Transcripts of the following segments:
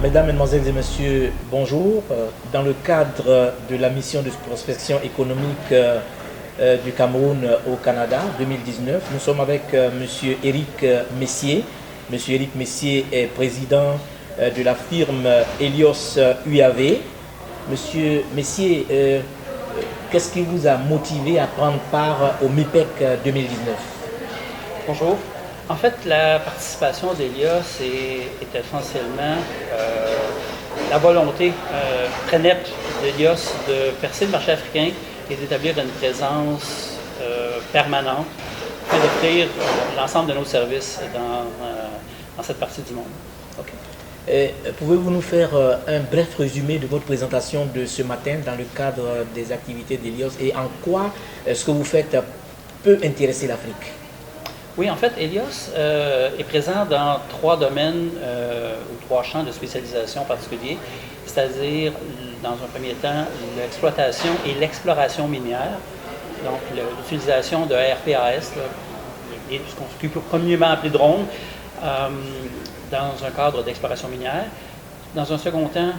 Mesdames, Mesdemoiselles et Messieurs, bonjour. Dans le cadre de la mission de prospection économique du Cameroun au Canada 2019, nous sommes avec Monsieur Éric Messier. Monsieur Éric Messier est président de la firme Helios UAV. Monsieur Messier, qu'est-ce qui vous a motivé à prendre part au MIPEC 2019? Bonjour. En fait, la participation d'Helios est essentiellement la volonté très nette d'Helios de percer le marché africain et d'établir une présence permanente et d'offrir l'ensemble de nos services dans cette partie du monde. Okay. Pouvez-vous nous faire un bref résumé de votre présentation de ce matin dans le cadre des activités d'Helios et en quoi ce que vous faites peut intéresser l'Afrique? Oui, en fait, Helios est présent dans 3 domaines ou 3 champs de spécialisation particuliers, c'est-à-dire, dans un premier temps, l'exploitation et l'exploration minière, donc l'utilisation de RPAS, ce qu'on communément appelé drone, dans un cadre d'exploration minière. Dans un second temps,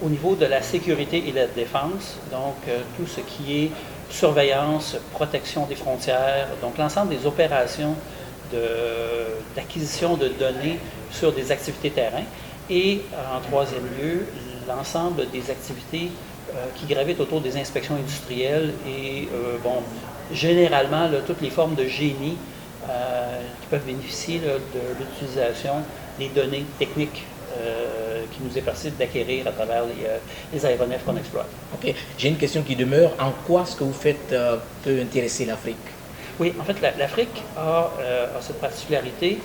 au niveau de la sécurité et de la défense, donc tout ce qui est surveillance, protection des frontières, donc l'ensemble des opérations d'acquisition de données sur des activités terrain. Et en troisième lieu, l'ensemble des activités qui gravitent autour des inspections industrielles et, généralement, toutes les formes de génie qui peuvent bénéficier de l'utilisation des données techniques qui nous est possible d'acquérir à travers les aéronefs qu'on exploite. Ok. J'ai une question qui demeure. En quoi ce que vous faites peut intéresser l'Afrique? Oui, en fait, l'Afrique a cette particularité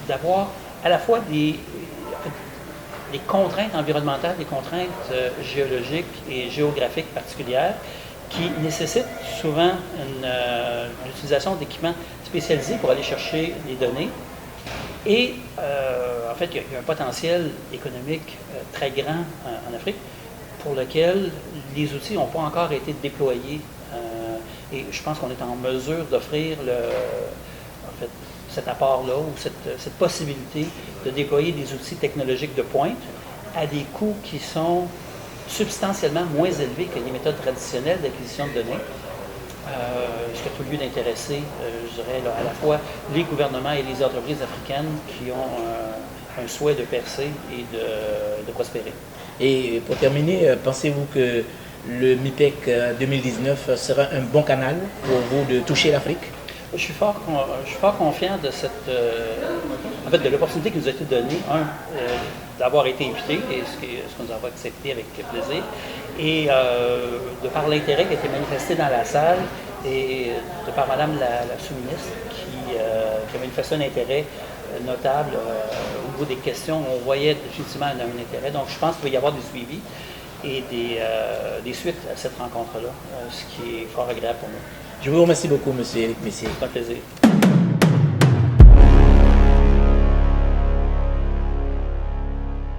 d'avoir à la fois des contraintes environnementales, des contraintes géologiques et géographiques particulières qui nécessitent souvent l'utilisation d'équipements spécialisés pour aller chercher les données. Et en fait, il y a un potentiel économique très grand en Afrique pour lequel les outils n'ont pas encore été déployés. Et je pense qu'on est en mesure d'offrir cet apport-là ou cette possibilité de déployer des outils technologiques de pointe à des coûts qui sont substantiellement moins élevés que les méthodes traditionnelles d'acquisition de données. Ce qui a tout lieu d'intéresser, je dirais, à la fois les gouvernements et les entreprises africaines qui ont un souhait de percer et de prospérer. Et pour terminer, pensez-vous que le MIPEC 2019 sera un bon canal pour vous de toucher l'Afrique? Je suis fort confiant de de l'opportunité qui nous a été donnée, d'avoir été invité, et ce que nous avons accepté avec plaisir, et de par l'intérêt qui a été manifesté dans la salle, et de par Madame la sous-ministre qui a manifesté un intérêt notable au niveau des questions. On voyait définitivement un intérêt, donc je pense qu'il va y avoir des suivis et des suites à cette rencontre-là, ce qui est fort agréable pour nous. Je vous remercie beaucoup, Monsieur Éric Messier. C'est un plaisir.